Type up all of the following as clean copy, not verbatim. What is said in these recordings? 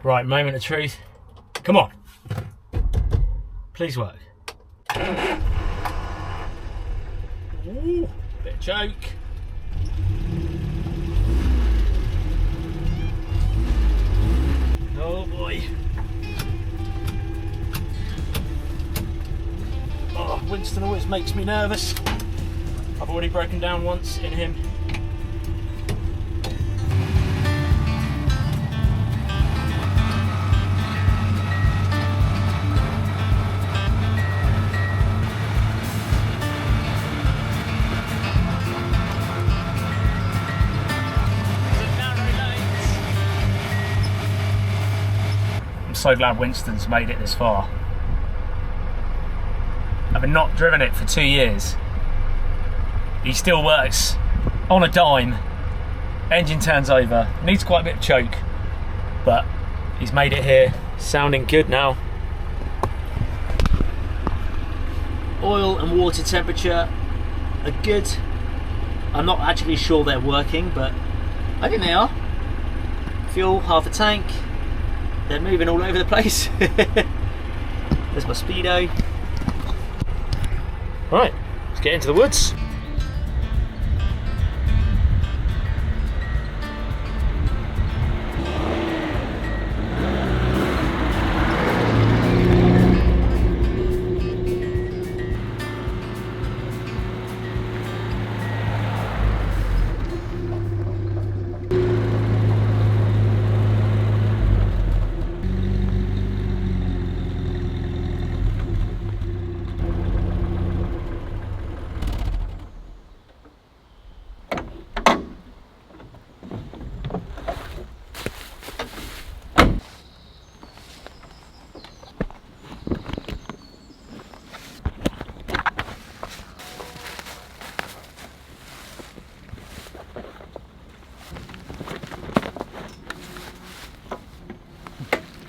Right, moment of truth. Come on. Please work. Ooh, bit of choke. Oh boy. Oh, Winston always makes me nervous. I've already broken down once in him. I'm so glad Winston's made it this far. Having not driven it for 2 years, he still works on a dime. Engine turns over, needs quite a bit of choke, but he's made it here, sounding good now. Oil and water temperature are good. I'm not actually sure they're working, but I think they are. Fuel, half a tank. They're moving all over the place. There's my speedo. Right, let's get into the woods.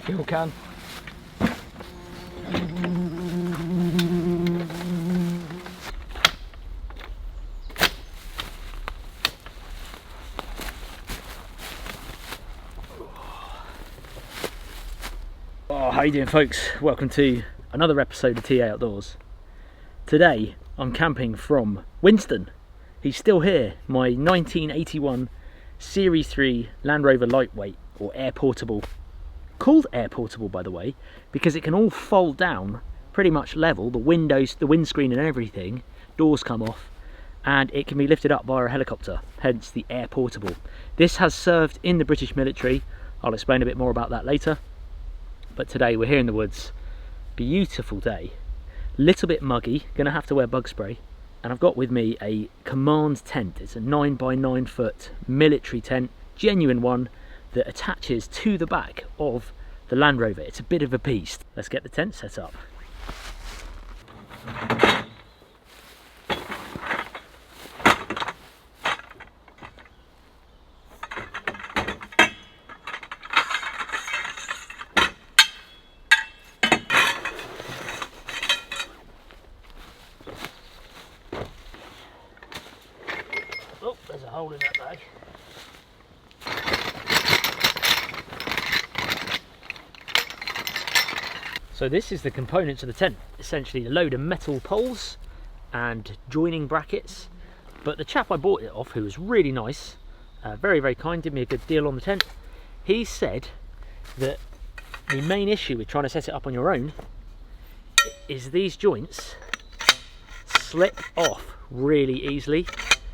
Fuel can. Oh, how you doing, folks? Welcome to another episode of TA Outdoors. Today I'm camping from Winston. He's still here, my 1981 Series 3 Land Rover Lightweight, or air portable. Called air portable, by the way, because it can all fold down pretty much level, the windows, the windscreen and everything, doors come off, and it can be lifted up via a helicopter, hence the air portable. This has served in the British military. I'll explain a bit more about that later. But today we're here in the woods, beautiful day, little bit muggy, gonna have to wear bug spray, and I've got with me a command tent. It's a 9 by 9 foot military tent, genuine one, that attaches to the back of the Land Rover. It's a bit of a beast. Let's get the tent set up. Oh, there's a hole in that bag. So this is the components of the tent, essentially a load of metal poles and joining brackets. But the chap I bought it off, who was really nice, very, very kind, did me a good deal on the tent. He said that the main issue with trying to set it up on your own is these joints slip off really easily.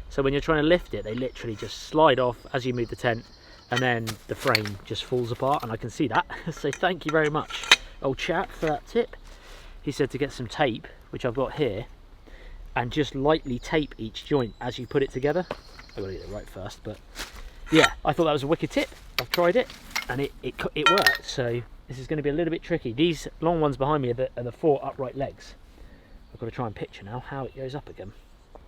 So when you're trying to lift it, they literally just slide off as you move the tent, and then the frame just falls apart, and I can see that. So thank you very much, old chap, for that tip. He said to get some tape, which I've got here, and just lightly tape each joint as you put it together. I've got to get it right first, but yeah, I thought that was a wicked tip. I've tried it and it worked. So this is going to be a little bit tricky. These long ones behind me are the 4 upright legs. I've got to try and picture now how it goes up again.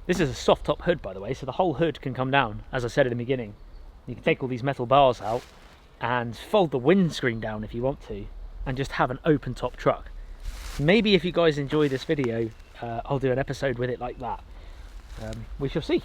This is a soft top hood, by the way, so the whole hood can come down, as I said at the beginning. You can take all these metal bars out and fold the windscreen down if you want to, and just have an open top truck. Maybe if you guys enjoy this video, I'll do an episode with it like that. We shall see.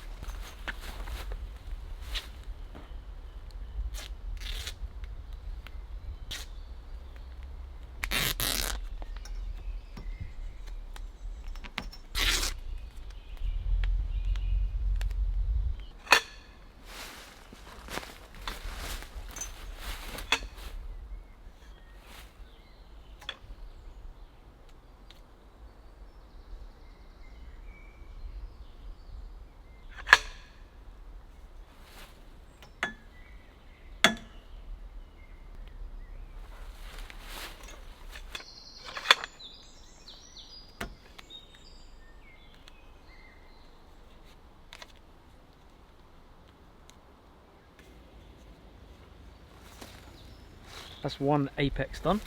That's one apex done.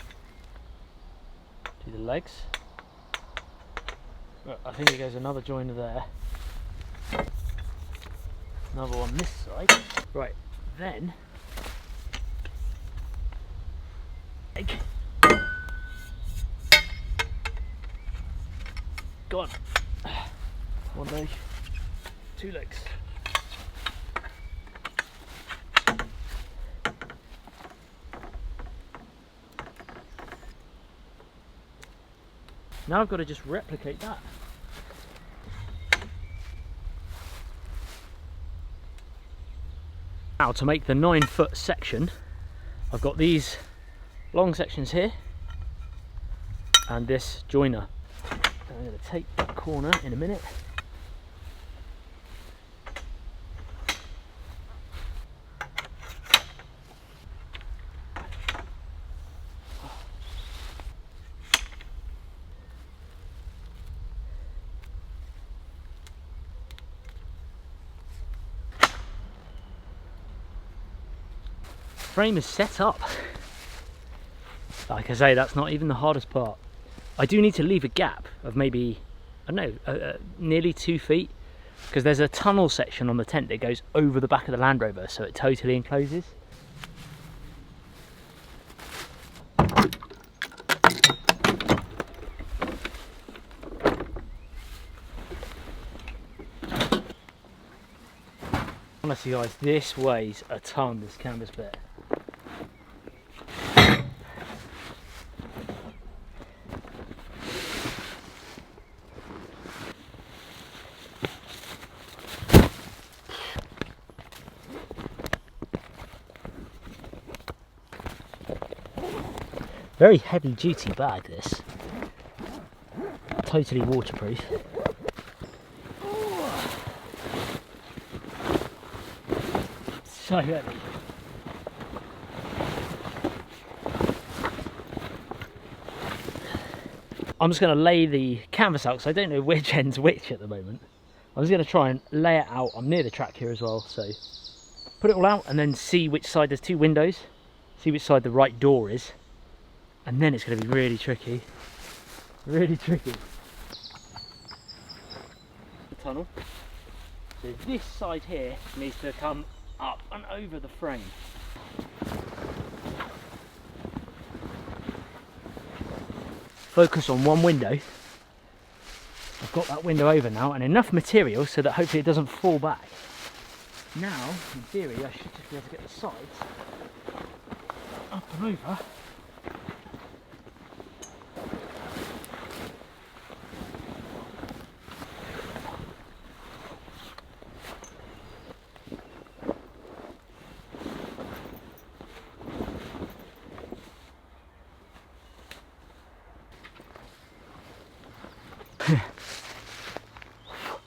Do the legs. Right, I think it goes another joiner there. Another one this side. Right, then leg. Go on. One leg, two legs. Now I've got to just replicate that. Now to make the 9-foot section, I've got these long sections here and this joiner. I'm going to take that corner in a minute. Frame is set up. Like I say, that's not even the hardest part. I do need to leave a gap of maybe, I don't know, nearly 2 feet, because there's a tunnel section on the tent that goes over the back of the Land Rover, so it totally encloses. Honestly guys, this weighs a ton, this canvas bit. Very heavy duty bag this. Totally waterproof. So heavy. I'm just going to lay the canvas out because I don't know which end's which at the moment. I'm just going to try and lay it out. I'm near the track here as well, so put it all out and then see which side. There's 2 windows, see which side the right door is, and then it's going to be really tricky. Really tricky. The tunnel. So this side here needs to come up and over the frame. Focus on one window. I've got that window over now and enough material so that hopefully it doesn't fall back. Now, in theory, I should just be able to get the sides up and over.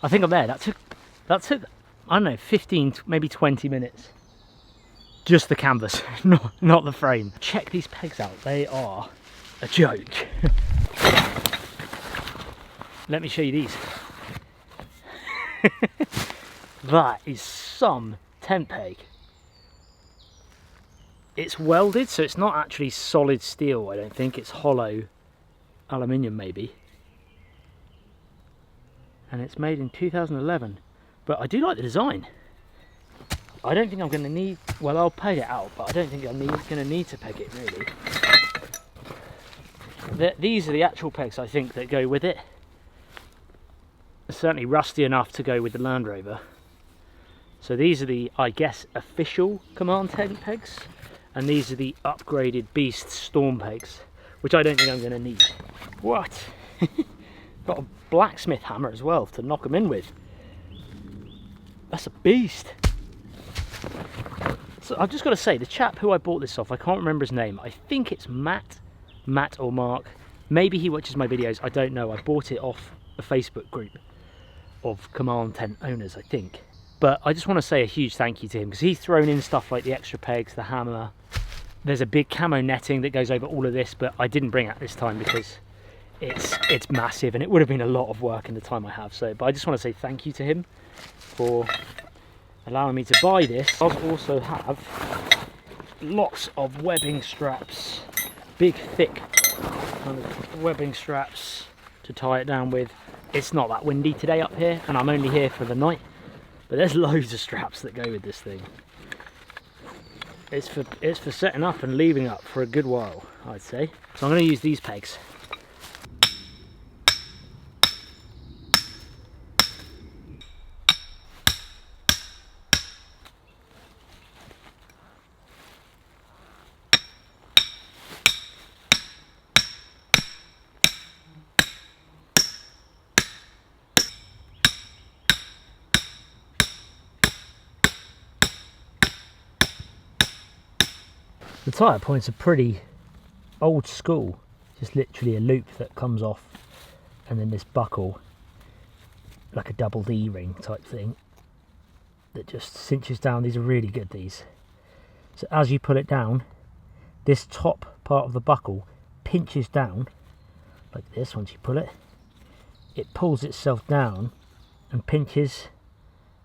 I think I'm there. That took I don't know, 15 maybe 20 minutes. Just the canvas, not the frame. Check these pegs out, they are a joke. Let me show you these. That is some tent peg. It's welded, so it's not actually solid steel, I don't think. It's hollow aluminium maybe. And it's made in 2011. But I do like the design. I don't think I'm going to need, well, I'll peg it out, but I don't think I'm going to need to peg it really. These are the actual pegs I think that go with it. They're certainly rusty enough to go with the Land Rover. So these are the, I guess, official Command tent pegs. And these are the upgraded Beast Storm pegs, which I don't think I'm going to need. What? Got a blacksmith hammer as well to knock them in with. That's a beast. So I've just got to say, the chap who I bought this off, I can't remember his name. I think it's Matt or Mark. Maybe he watches my videos, I don't know. I bought it off a Facebook group of Command tent owners, I think. But I just want to say a huge thank you to him because he's thrown in stuff like the extra pegs, the hammer. There's a big camo netting that goes over all of this, but I didn't bring it this time because it's massive and it would have been a lot of work in the time I have. So, but I just want to say thank you to him for allowing me to buy this. I also have lots of webbing straps, big thick kind of webbing straps to tie it down with. It's not that windy today up here, and I'm only here for the night, but there's loads of straps that go with this thing. It's for setting up and leaving up for a good while, I'd say. So I'm going to use these pegs. The tyre points are pretty old school, just literally a loop that comes off and then this buckle, like a double D ring type thing, that just cinches down. These are really good, these. So as you pull it down, this top part of the buckle pinches down like this. Once you pull it, it pulls itself down and pinches,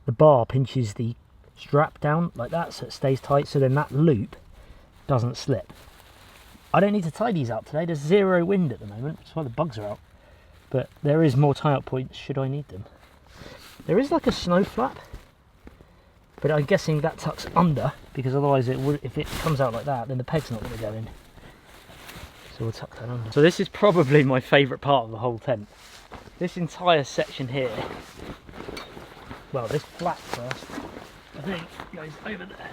the bar pinches the strap down like that, so it stays tight, so then that loop doesn't slip. I don't need to tie these out today, there's zero wind at the moment, that's why the bugs are out, but there is more tie up points should I need them. There is like a snow flap, but I'm guessing that tucks under, because otherwise it would, if it comes out like that, then the peg's not going to go in, so we'll tuck that under. So this is probably my favourite part of the whole tent, this entire section here. Well, this flap first, I think goes over there.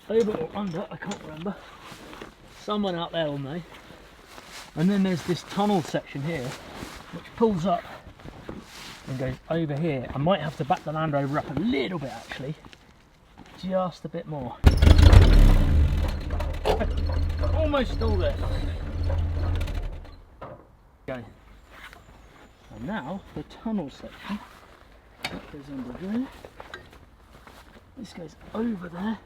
Over or under, I can't remember. Someone out there will know. And then there's this tunnel section here, which pulls up and goes over here. I might have to back the Land Rover up a little bit actually. Just a bit more. Almost all there. Okay. And now the tunnel section. That goes under there. This goes over there.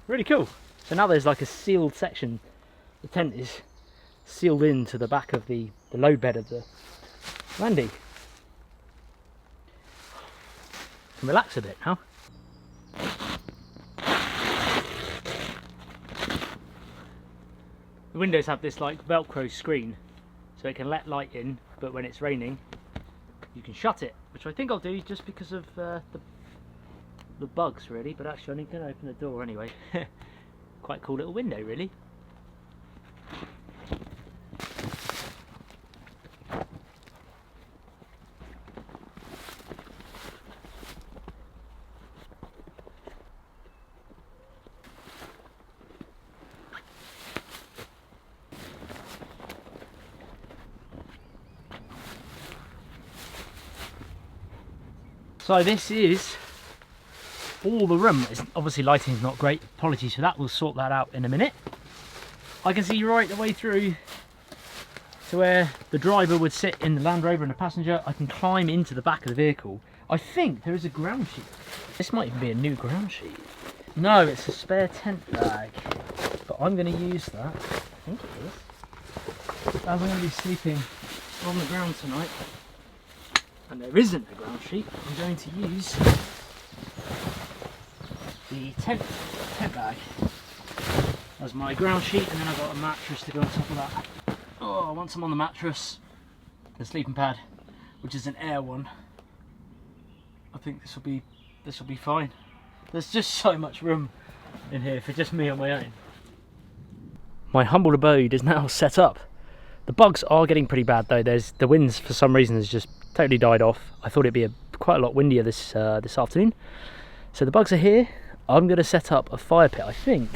Really cool. So now there's like a sealed section. The tent is sealed into the back of the load bed of the Landy. Can relax a bit now. The windows have this like Velcro screen, so it can let light in, but when it's raining you can shut it, which I think I'll do just because of the bugs really, but actually I'm going to open the door anyway. Quite cool little window really. So this is all the room. Obviously lighting's not great, apologies for that, we'll sort that out in a minute. I can see right the way through to where the driver would sit in the Land Rover and the passenger. I can climb into the back of the vehicle. I think there is a ground sheet. This might even be a new ground sheet. No, it's a spare tent bag, but I'm going to use that, I think it is, as I'm going to be sleeping on the ground tonight and there isn't a ground sheet. I'm going to use the tent bag as my ground sheet, and then I've got a mattress to go on top of that. Oh, once I'm on the mattress, the sleeping pad, which is an air one, I think this will be fine. There's just so much room in here for just me on my own. My humble abode is now set up. The bugs are getting pretty bad though. The winds for some reason has just totally died off. I thought it'd be quite a lot windier this afternoon. So the bugs are here. I'm going to set up a fire pit, I think,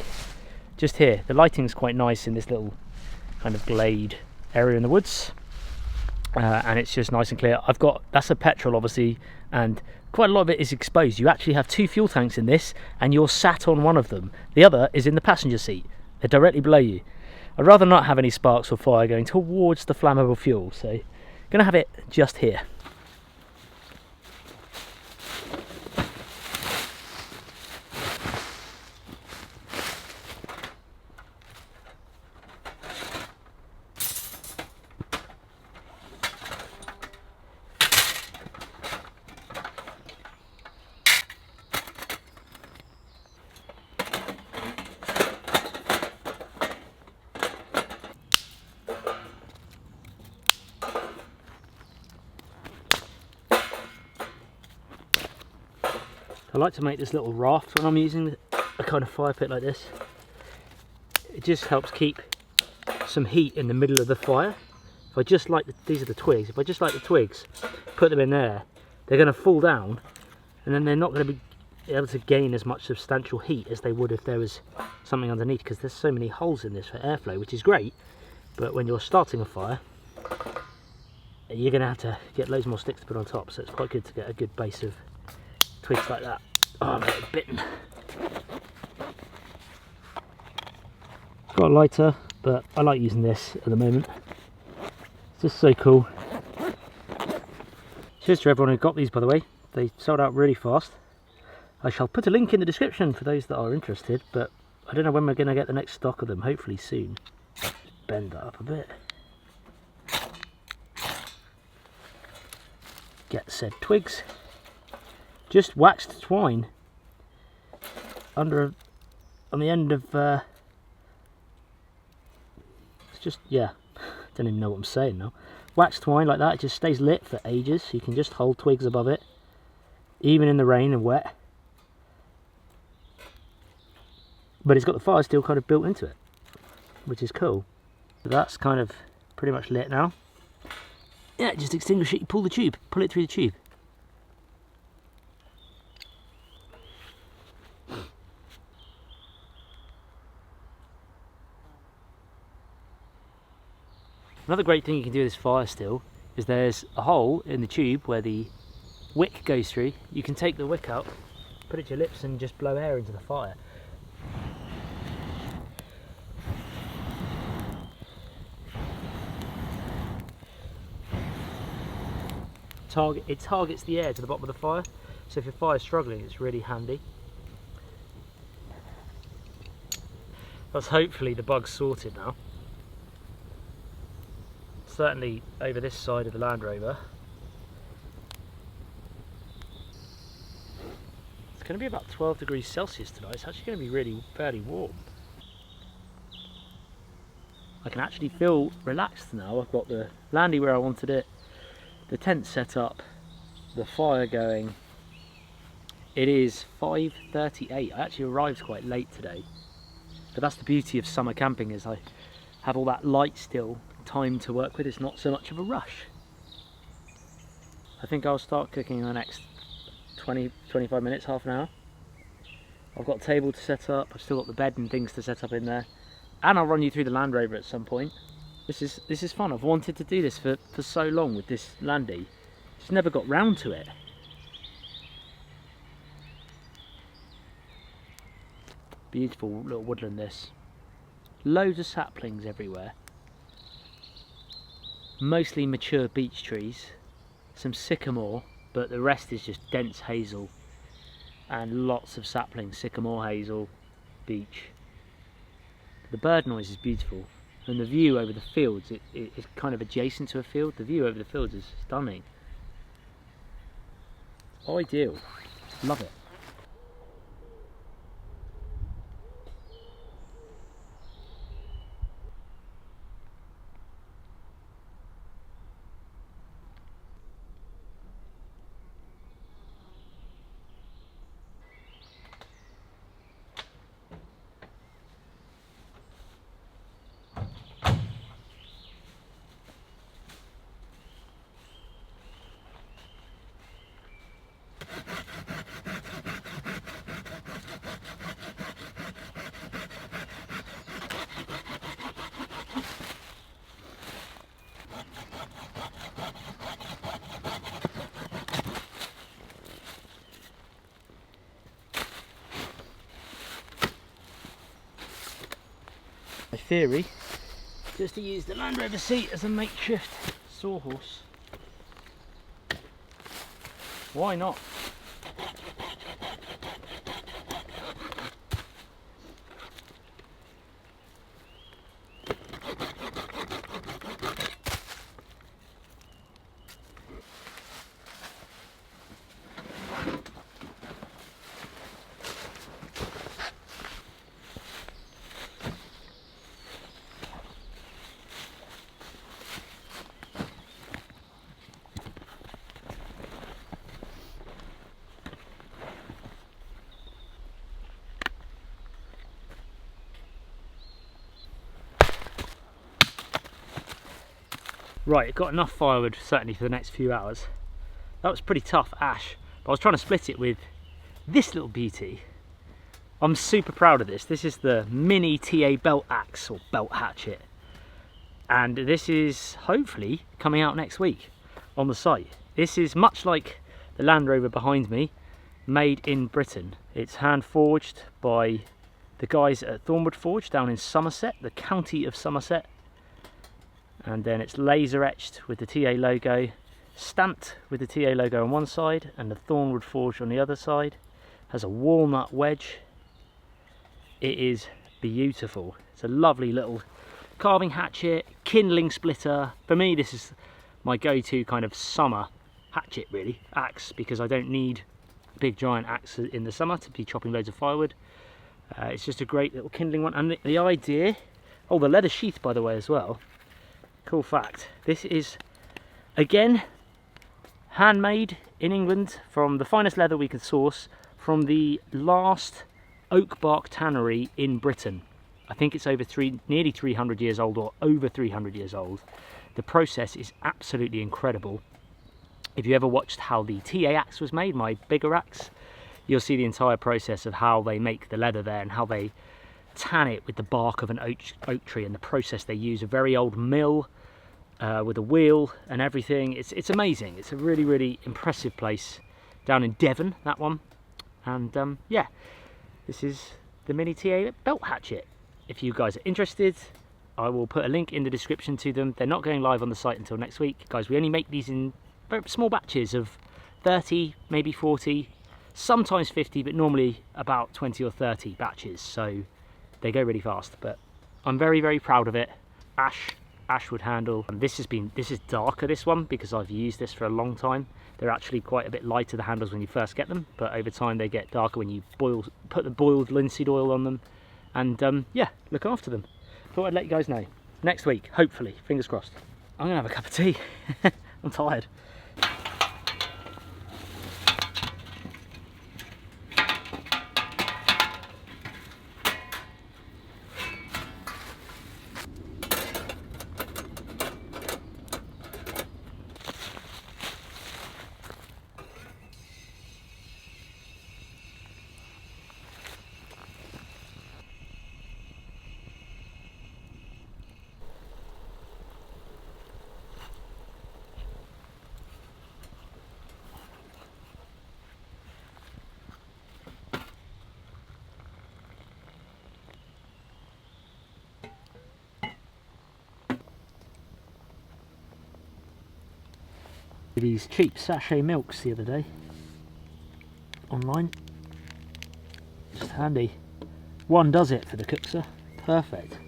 just here. The lighting's quite nice in this little kind of glade area in the woods, and it's just nice and clear. That's a petrol obviously, and quite a lot of it is exposed. You actually have 2 fuel tanks in this, and you're sat on one of them. The other is in the passenger seat. They're directly below you. I'd rather not have any sparks or fire going towards the flammable fuel, so I'm going to have it just here. I like to make this little raft when I'm using a kind of fire pit like this. It just helps keep some heat in the middle of the fire. If I just light these are the twigs, if I just light the twigs, put them in there, they're going to fall down, and then they're not going to be able to gain as much substantial heat as they would if there was something underneath, because there's so many holes in this for airflow, which is great, but when you're starting a fire, you're going to have to get loads more sticks to put on top, so it's quite good to get a good base of twigs like that. Oh, I'm getting bitten. Got a lighter, but I like using this at the moment. It's just so cool. Cheers to everyone who got these, by the way. They sold out really fast. I shall put a link in the description for those that are interested, but I don't know when we're going to get the next stock of them, hopefully soon. Bend that up a bit. Get said twigs. Just waxed twine on the end of it's just, yeah, don't even know what I'm saying now. Waxed twine like that, it just stays lit for ages, so you can just hold twigs above it even in the rain and wet, but it's got the fire still kind of built into it, which is cool. So that's kind of pretty much lit now. Yeah, just extinguish it, you pull the tube, pull it through the tube. Another great thing you can do with this fire still is there's a hole in the tube where the wick goes through. You can take the wick out, put it to your lips and just blow air into the fire. It targets the air to the bottom of the fire, so if your fire's struggling, it's really handy. That's hopefully the bug sorted now. Certainly over this side of the Land Rover. It's going to be about 12 degrees Celsius tonight. It's actually going to be really fairly warm. I can actually feel relaxed now. I've got the landy where I wanted it, the tent set up, the fire going. It is 5:38. I actually arrived quite late today, but that's the beauty of summer camping, is I have all that light still, time to work with. It's not so much of a rush. I think I'll start cooking in the next 20-25 minutes, half an hour. I've got a table to set up, I've still got the bed and things to set up in there, and I'll run you through the Land Rover at some point. This is fun. I've wanted to do this for so long with this Landy. Just never got round to it. Beautiful little woodland this. Loads of saplings everywhere. Mostly mature beech trees. Some sycamore, but the rest is just dense hazel. And lots of saplings, sycamore, hazel, beech. The bird noise is beautiful. And the view over the fields, it is kind of adjacent to a field. The view over the fields is stunning. Ideal. Love it. My theory, just to use the Land Rover seat as a makeshift sawhorse. Why not? Right, got enough firewood certainly for the next few hours. That was pretty tough ash, but I was trying to split it with this little beauty. I'm super proud of this. This is the mini TA belt axe or belt hatchet, and this is hopefully coming out next week on the site. This is much like the Land Rover behind me, made in Britain. It's hand forged by the guys at Thornwood Forge down in Somerset, the county of Somerset, and then it's laser etched with the TA logo, stamped with the TA logo on one side and the Thornwood Forge on the other side. Has a walnut wedge. It is beautiful. It's a lovely little carving hatchet, kindling splitter. For me, this is my go-to kind of summer hatchet, really, axe, because I don't need a big giant axe in the summer to be chopping loads of firewood. It's just a great little kindling one, and the idea, oh, the leather sheath, by the way, as well. Cool fact, this is again handmade in England from the finest leather we could source from the last oak bark tannery in Britain. I think it's over nearly 300 years old, or over 300 years old. The process is absolutely incredible. If you ever watched how the TA axe was made, my bigger axe, you'll see the entire process of how they make the leather there and how they tan it with the bark of an oak tree, and the process they use, a very old mill with a wheel and everything. It's amazing. It's a really, really impressive place down in Devon, that one. And yeah, this is the mini TA belt hatchet. If you guys are interested, I will put a link in the description to them. They're not going live on the site until next week. Guys, we only make these in very small batches of 30, maybe 40, sometimes 50, but normally about 20 or 30 batches, so they go really fast. But I'm very, very proud of it. Ashwood handle, and this is darker, this one, because I've used this for a long time. They're actually quite a bit lighter, the handles, when you first get them, but over time they get darker when you put the boiled linseed oil on them. And yeah, look after them. Thought I'd let you guys know. Next week, hopefully, fingers crossed. I'm gonna have a cup of tea. I'm tired. These cheap sachet milks the other day online, just handy. One does it for the cookser, perfect.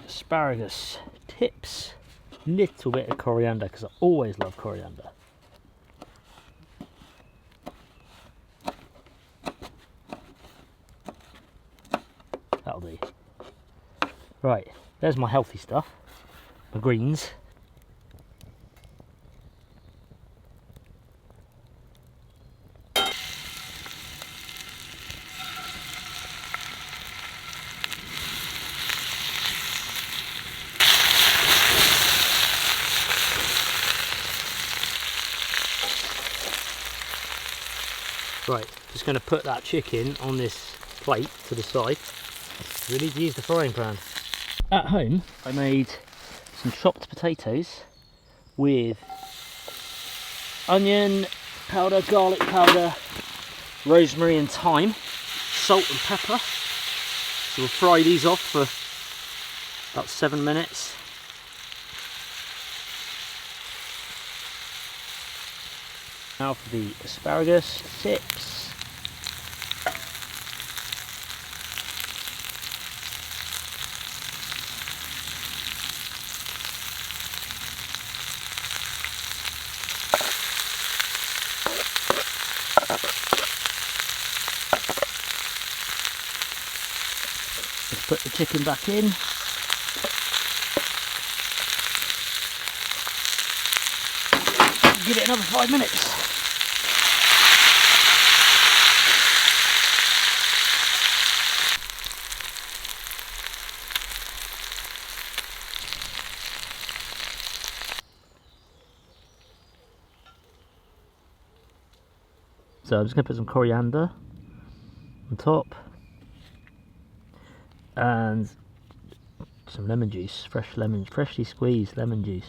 Asparagus tips, little bit of coriander because I always love coriander. That'll do. Right, there's my healthy stuff, my greens. Right, just going to put that chicken on this plate to the side. We need to use the frying pan. At home, I made some chopped potatoes with onion powder, garlic powder, rosemary and thyme, salt and pepper. So we'll fry these off for about 7 minutes. Now for the asparagus tips. Let's put the chicken back in. Give it another 5 minutes. So I'm just going to put some coriander on top and some lemon juice, freshly squeezed lemon juice.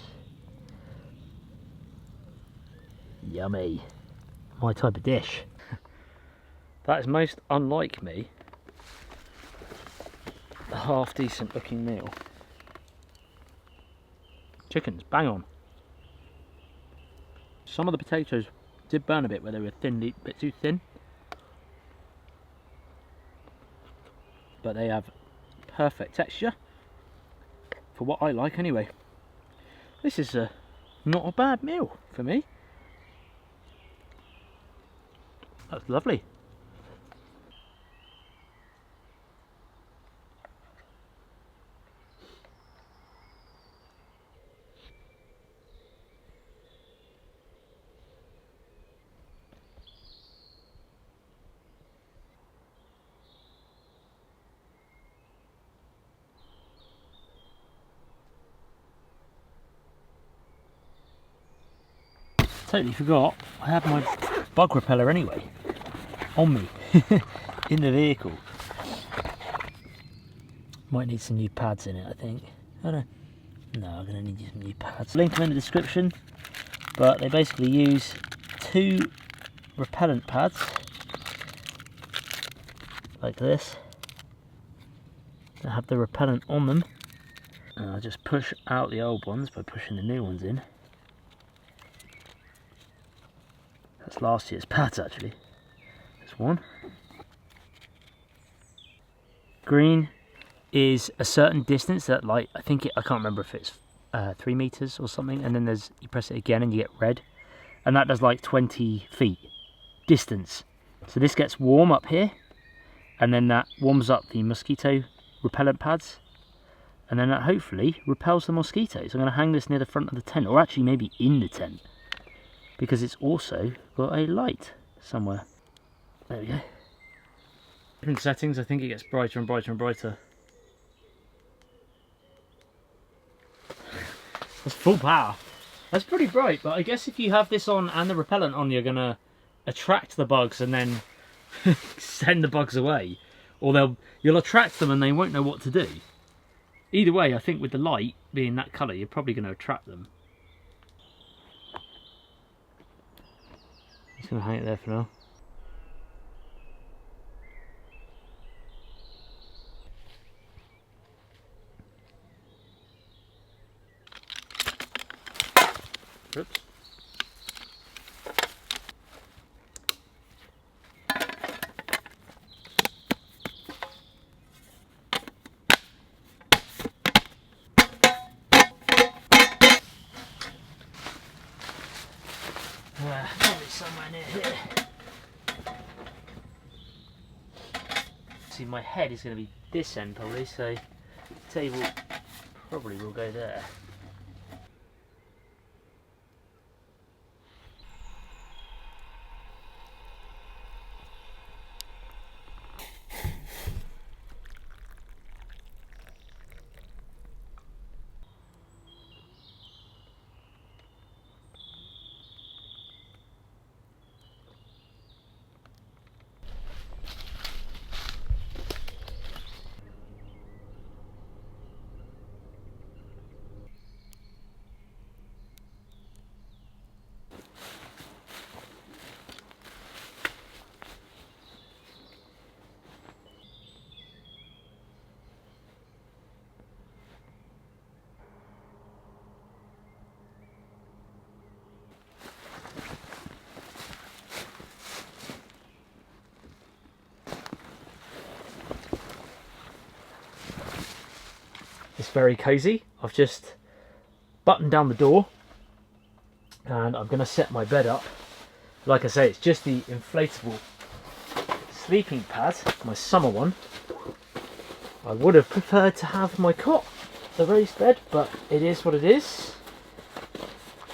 Yummy. My type of dish. That is most unlike me. A half decent looking meal. Chicken's bang on. Some of the potatoes did burn a bit where they were a bit too thin. But they have perfect texture. For what I like anyway. This is not a bad meal for me. That's lovely. Totally forgot, I have my bug repeller anyway, on me, in the vehicle. Might need some new pads in it, I think. No, I'm going to need some new pads. Link them in the description, but they basically use 2 repellent pads, like this, that have the repellent on them. And I'll just push out the old ones by pushing the new ones in. That's last year's pads actually. There's one. Green is a certain distance that, like, I can't remember if it's 3 meters or something, and then there's, you press it again and you get red, and that does like 20 feet distance. So this gets warm up here, and then that warms up the mosquito repellent pads, and then that hopefully repels the mosquitoes. I'm going to hang this near the front of the tent, or actually maybe in the tent, because it's also got a light somewhere. There we go. Different settings, I think it gets brighter and brighter and brighter. That's full power. That's pretty bright, but I guess if you have this on and the repellent on, you're going to attract the bugs and then send the bugs away. Or you'll attract them and they won't know what to do. Either way, I think with the light being that colour, you're probably going to attract them. Just going to hang it there for now. Oops. Probably somewhere near here. See, my head is going to be this end probably, so the table probably will go there. very cozy. I've just buttoned down the door and I'm going to set my bed up. Like I say, it's just the inflatable sleeping pad, my summer one. I would have preferred to have my cot, the raised bed, but it is what it is.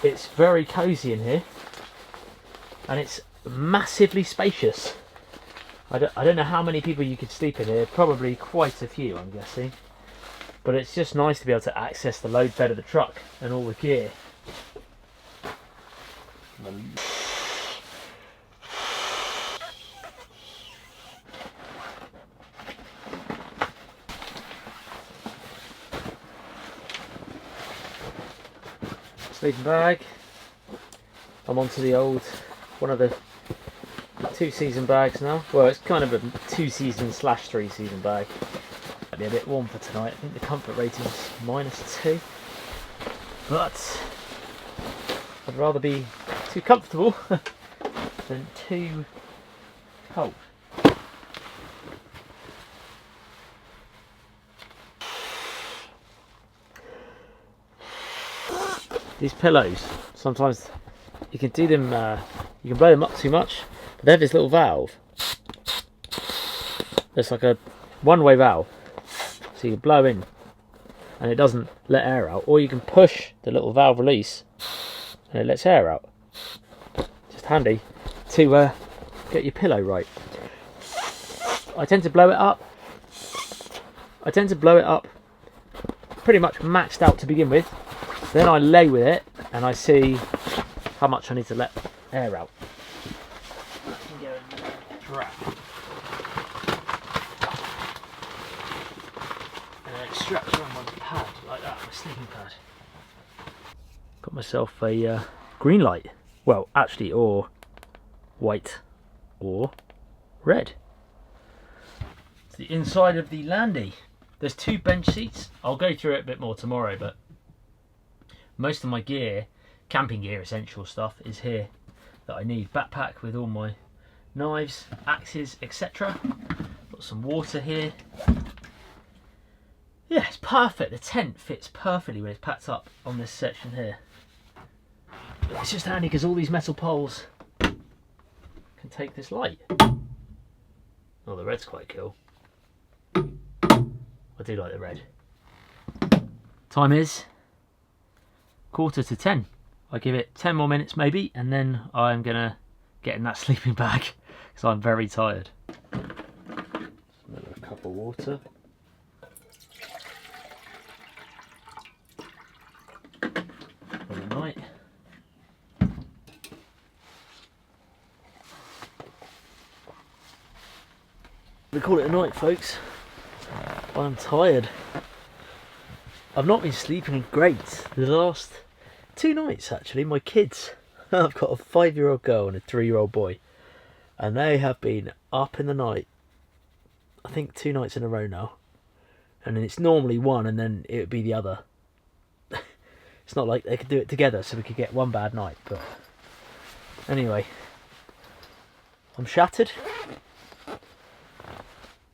It's very cozy in here and it's massively spacious. I don't know how many people you could sleep in here, probably quite a few I'm guessing. But it's just nice to be able to access the load bed of the truck and all the gear. Sleeping bag. I'm onto the old, one of the 2-season bags now. Well, it's kind of a 2-season / 3-season bag. Might be a bit warm for tonight. I think the comfort rating is -2, but I'd rather be too comfortable than too cold. These pillows, sometimes you can do them, you can blow them up too much, but they have this little valve. It's like a one-way valve, so you can blow in and it doesn't let air out, or you can push the little valve release and it lets air out. Just handy to get your pillow right. I tend to blow it up. Pretty much maxed out to begin with. Then I lay with it and I see how much I need to let air out. I can go and drag. And then it straps around my pad like that, my sleeping pad. Got myself a green light. Well, actually, or white or red. It's the inside of the Landy. There's 2 bench seats. I'll go through it a bit more tomorrow, but most of my gear, camping gear, essential stuff, is here that I need. Backpack with all my knives, axes, etc. Got some water here. Yeah, it's perfect. The tent fits perfectly when it's packed up on this section here. But it's just handy because all these metal poles can take this light. Oh, the red's quite cool. I do like the red. Time is 9:45. I give it 10 more minutes maybe, and then I'm gonna get in that sleeping bag because I'm very tired. Another cup of water. For the night. We call it a night, folks. I'm tired. I've not been sleeping great the last 2 nights actually. My kids, I've got a 5-year-old girl and a 3-year-old boy, and they have been up in the night, I think 2 nights in a row now. And then it's normally one and then it would be the other. It's not like they could do it together so we could get one bad night, but anyway, I'm shattered.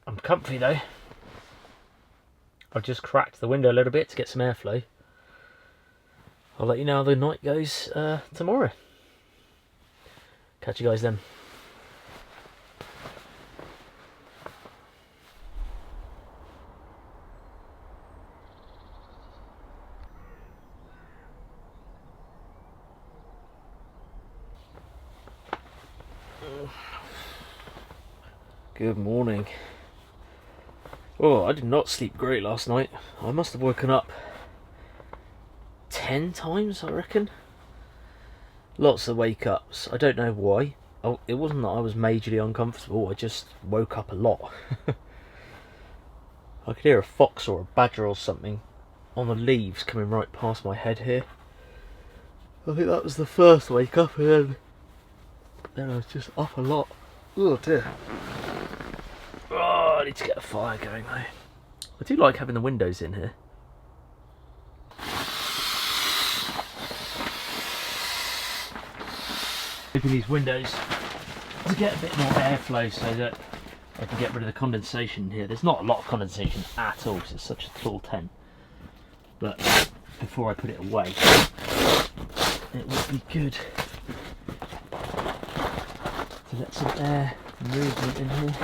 I'm comfy though. I've just cracked the window a little bit to get some airflow. I'll let you know how the night goes tomorrow. Catch you guys then. Good morning. Oh, I did not sleep great last night. I must have woken up 10 times, I reckon. Lots of wake ups. I don't know why. Oh, it wasn't that I was majorly uncomfortable, I just woke up a lot. I could hear a fox or a badger or something on the leaves coming right past my head here. I think that was the first wake up, and then I was just up a lot. Oh dear. Oh, I need to get a fire going though. I do like having the windows in here. Open these windows to get a bit more airflow so that I can get rid of the condensation here. There's not a lot of condensation at all because it's such a tall tent. but before I put it away, it would be good to let some air movement in here.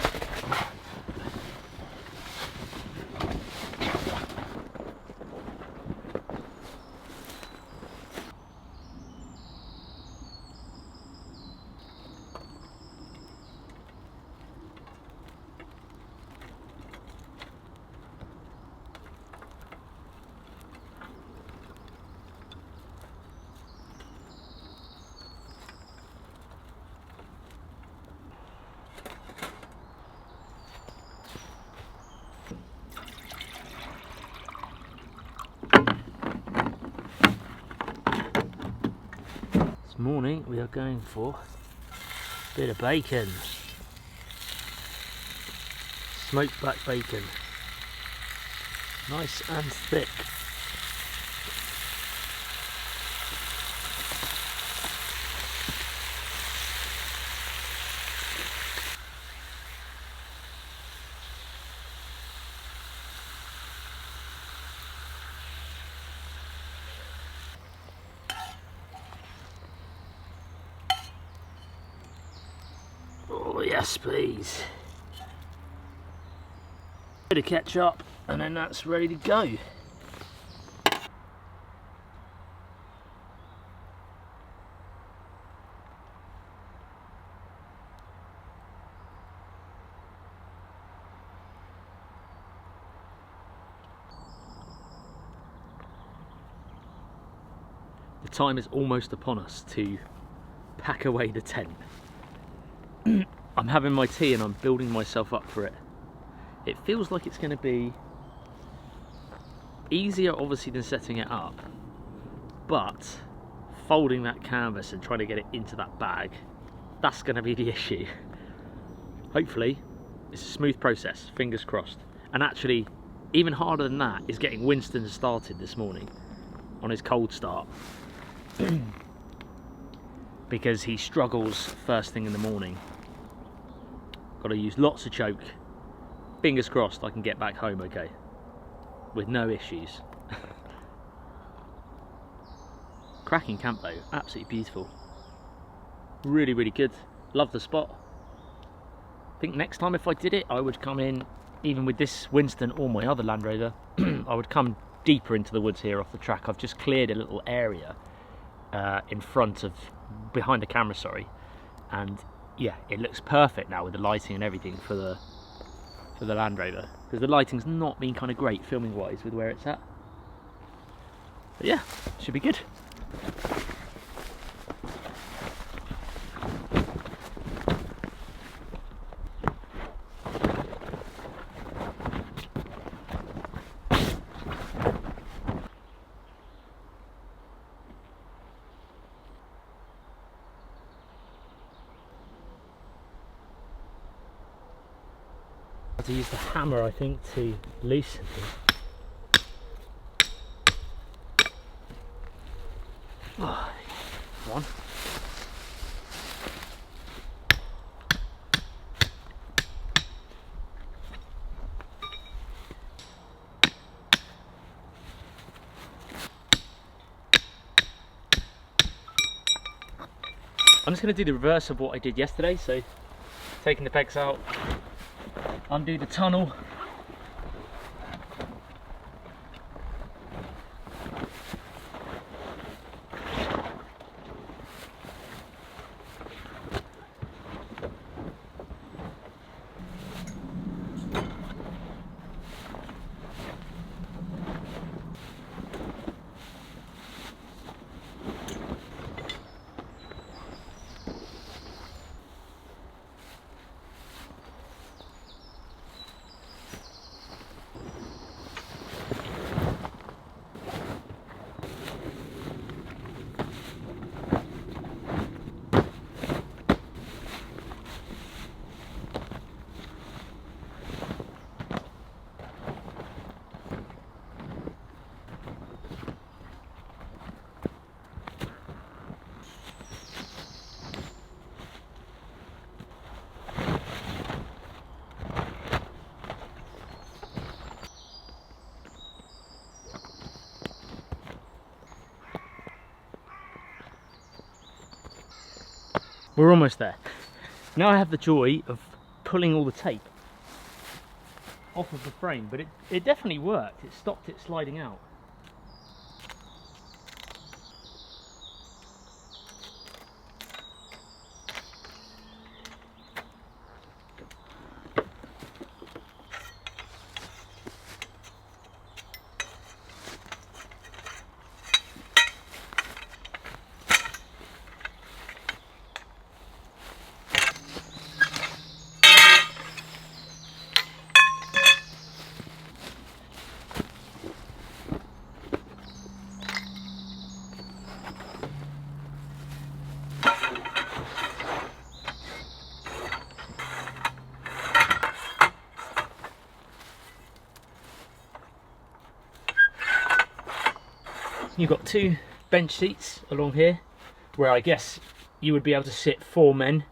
This morning we are going for a bit of bacon, smoked back bacon, nice and thick. Oh yes, please. Bit of ketchup, and then that's ready to go. The time is almost upon us to pack away the tent. I'm having my tea and I'm building myself up for it. It feels like it's going to be easier obviously than setting it up, but folding that canvas and trying to get it into that bag, that's going to be the issue. Hopefully it's a smooth process, fingers crossed. And actually even harder than that is getting Winston started this morning on his cold start. Because he struggles first thing in the morning. Got to use lots of choke. Fingers crossed I can get back home okay, with no issues. Cracking camp though, absolutely beautiful. Really, really good. Love the spot. I think next time if I did it, I would come in, even with this Winston or my other Land Rover, I would come deeper into the woods here off the track. I've just cleared a little area in front of, behind the camera, sorry, and yeah, it looks perfect now with the lighting and everything for the Land Rover, because the lighting's not been kind of great filming wise with where it's at. But yeah, should be good. To use the hammer, I think, to loosen it. Oh, one. I'm just going to do the reverse of what I did yesterday, so taking the pegs out, undo the tunnel, We're almost there. Now I have the joy of pulling all the tape off of the frame, but it definitely worked. It stopped it sliding out. You've got 2 bench seats along here, where I guess you would be able to sit 4 men.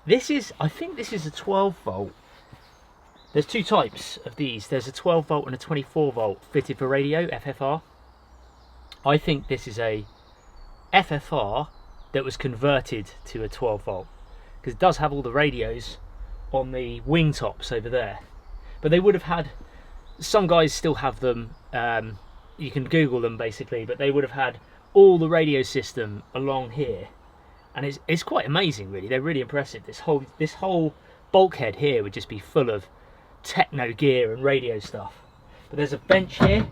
I think this is a 12 volt. There's 2 types of these. There's a 12 volt and a 24 volt fitted for radio, FFR. I think this is a FFR that was converted to a 12 volt, because it does have all the radios on the wing tops over there. But they would have had, some guys still have them, you can Google them basically, but they would have had all the radio system along here, and it's quite amazing really. They're really impressive. This whole bulkhead here would just be full of techno gear and radio stuff. But there's a bench here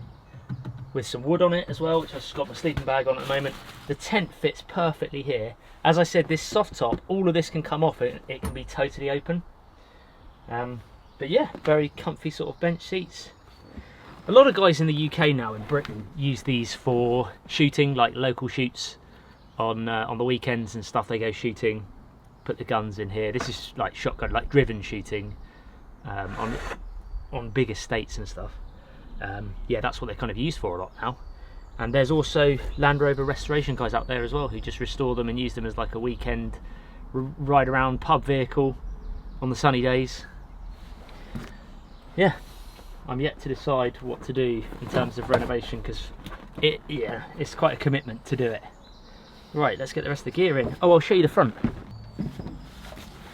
with some wood on it as well, which I've just got my sleeping bag on at the moment. The tent fits perfectly here. As I said, this soft top, all of this can come off and it can be totally open. But yeah, very comfy sort of bench seats. A lot of guys in the UK now, in Britain, use these for shooting, like local shoots on the weekends and stuff. They go shooting, put the guns in here. This is like shotgun, like driven shooting on big estates and stuff. Yeah, that's what they're kind of used for a lot now. And there's also Land Rover restoration guys out there as well, who just restore them and use them as like a weekend ride around pub vehicle on the sunny days. Yeah. I'm yet to decide what to do in terms of renovation, because it's quite a commitment to do it. Right, let's get the rest of the gear in. Oh, I'll show you the front.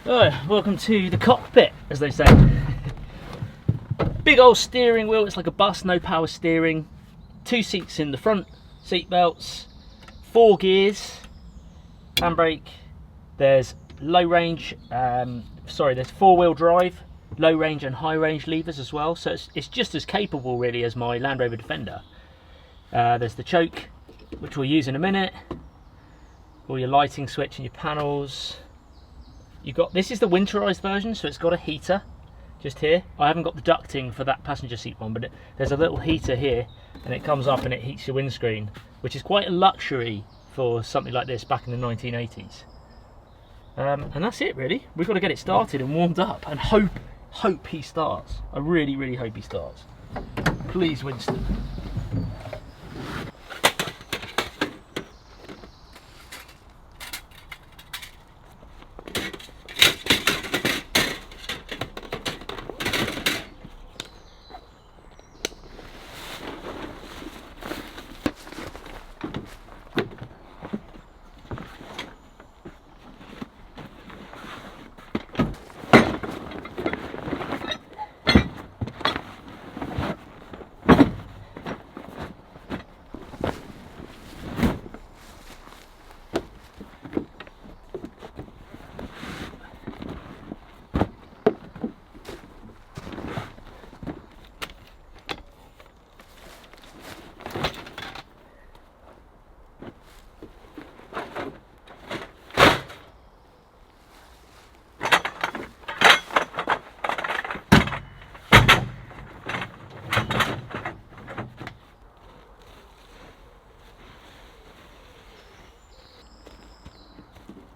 Oh, welcome to the cockpit, as they say. Big old steering wheel. It's like a bus, no power steering. 2 seats in the front, seat belts, 4 gears, handbrake. There's low range. There's 4-wheel drive, low range and high range levers as well, so it's just as capable really as my Land Rover Defender. There's the choke, which we'll use in a minute, all your lighting switch and your panels. This is the winterized version, so it's got a heater just here. I haven't got the ducting for that passenger seat one, but there's a little heater here, and it comes up and it heats your windscreen, which is quite a luxury for something like this back in the 1980s. And that's it really. We've got to get it started and warmed up, and hope he starts. I really, really hope he starts. Please, Winston.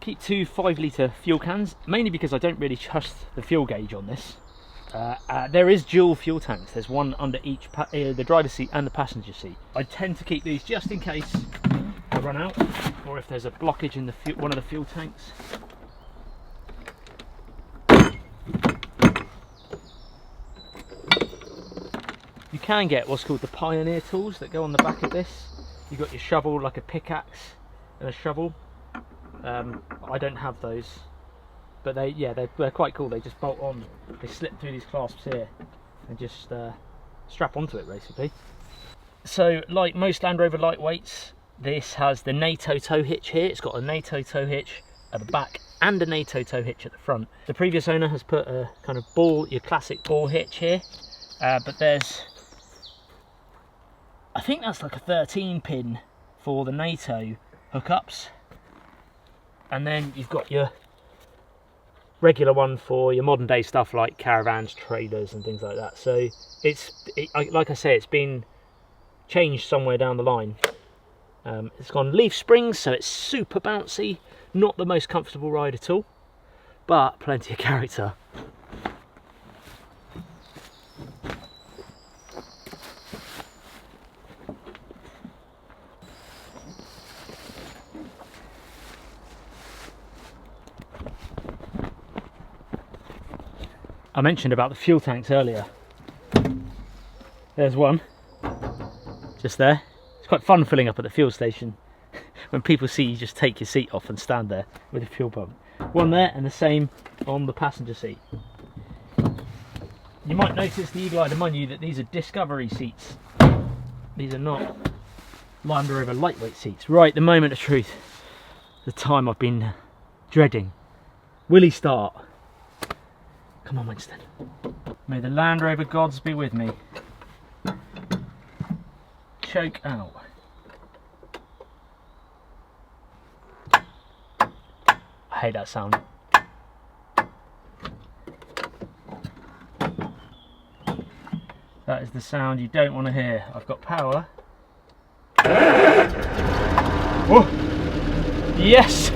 Keep 2 5-litre fuel cans, mainly because I don't really trust the fuel gauge on this. There is dual fuel tanks. There's one under each the driver's seat and the passenger seat. I tend to keep these just in case I run out, or if there's a blockage in one of the fuel tanks. You can get what's called the Pioneer tools that go on the back of this. You've got your shovel, like a pickaxe and a shovel. I don't have those, but they're quite cool. They just bolt on, they slip through these clasps here and just strap onto it basically. So like most Land Rover lightweights, this has the NATO tow hitch here. It's got a NATO tow hitch at the back and a NATO tow hitch at the front. The previous owner has put a kind of your classic ball hitch here, but there's, I think that's like a 13 pin for the NATO hookups, and then you've got your regular one for your modern day stuff like caravans, trailers and things like that. So like I say, it's been changed somewhere down the line. It's gone leaf springs, so it's super bouncy, not the most comfortable ride at all, but plenty of character. I mentioned about the fuel tanks earlier. There's one, just there. It's quite fun filling up at the fuel station when people see you just take your seat off and stand there with a fuel pump. One there, and the same on the passenger seat. You might notice the eagle-eyed among you that these are Discovery seats. These are not Land Rover lightweight seats. Right, the moment of truth. The time I've been dreading. Will he start? Come on, Winston. May the Land Rover gods be with me. Choke out. I hate that sound. That is the sound you don't want to hear. I've got power. Oh! Yes!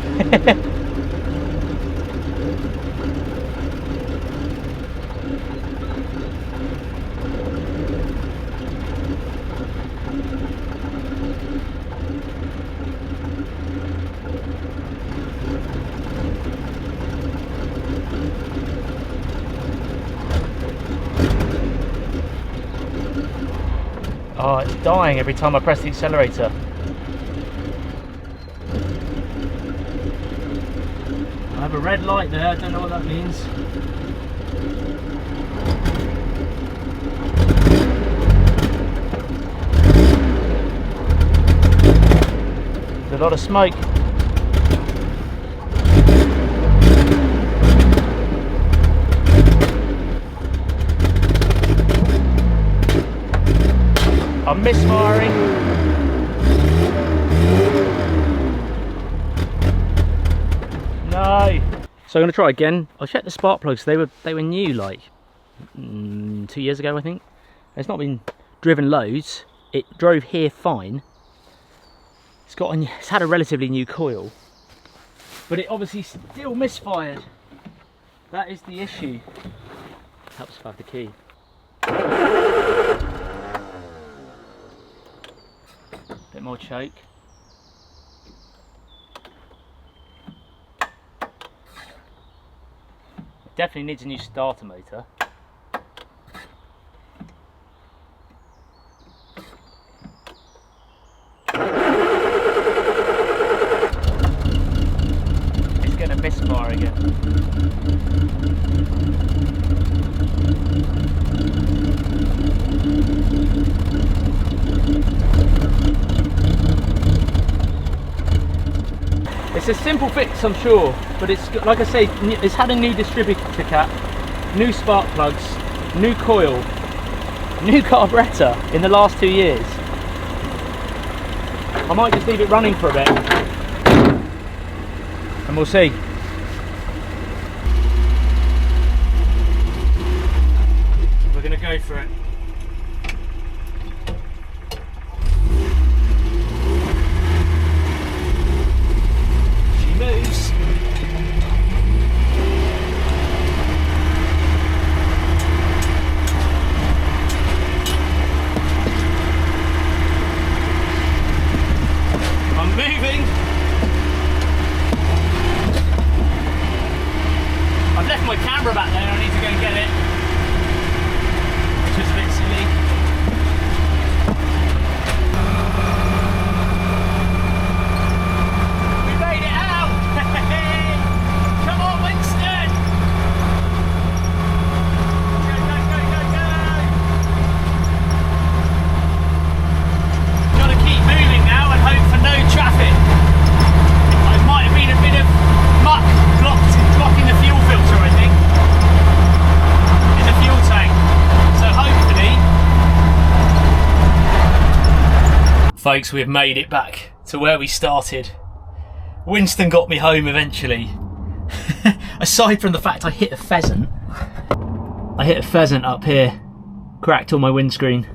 Oh, it's dying every time I press the accelerator. I have a red light there, I don't know what that means. There's a lot of smoke. I'm misfiring. No. So I'm going to try again. I'll check the spark plugs. They were new like 2 years ago, I think. It's not been driven loads. It drove here fine. It's had a relatively new coil, but it obviously still misfired. That is the issue. Helps if I have the key. Bit more choke. Definitely needs a new starter motor. It's going to misfire again. It's a simple fix, I'm sure, but it's, like I say, it's had a new distributor cap, new spark plugs, new coil, new carburettor in the last 2 years. I might just leave it running for a bit and we'll see. We're going to go for it. Moves. I'm moving. I've left my camera back there, I need to go and get it. It's just a bit Folks, we've made it back to where we started. Winston got me home eventually. Aside from the fact I hit a pheasant up here, cracked on my windscreen.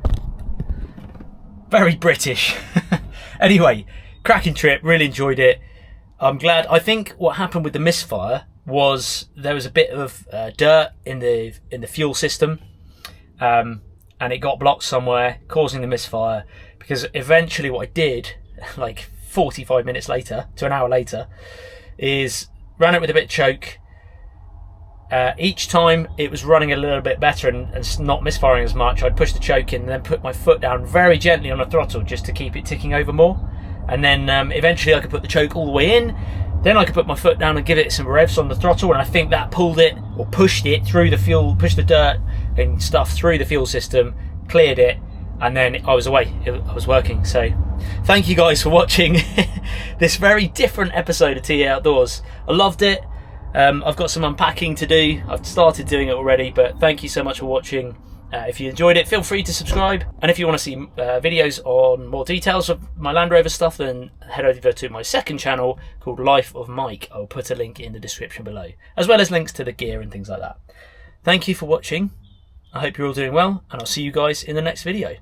Very British. Anyway, cracking trip, really enjoyed it. I'm glad. I think what happened with the misfire was there was a bit of dirt in the fuel system, and it got blocked somewhere, causing the misfire. Because eventually what I did, like 45 minutes later to an hour later, is ran it with a bit of choke. Each time it was running a little bit better and not misfiring as much, I'd push the choke in and then put my foot down very gently on the throttle just to keep it ticking over more. And then eventually I could put the choke all the way in. Then I could put my foot down and give it some revs on the throttle, and I think that pulled it or pushed it through the fuel, pushed the dirt and stuff through the fuel system, cleared it, and then I was away. I was working. So thank you guys for watching this very different episode of TA Outdoors. I loved it. I've got some unpacking to do. I've started doing it already, but thank you so much for watching. If you enjoyed it, feel free to subscribe. And if you want to see videos on more details of my Land Rover stuff, then head over to my second channel called Life of Mike. I'll put a link in the description below, as well as links to the gear and things like that. Thank you for watching. I hope you're all doing well, and I'll see you guys in the next video.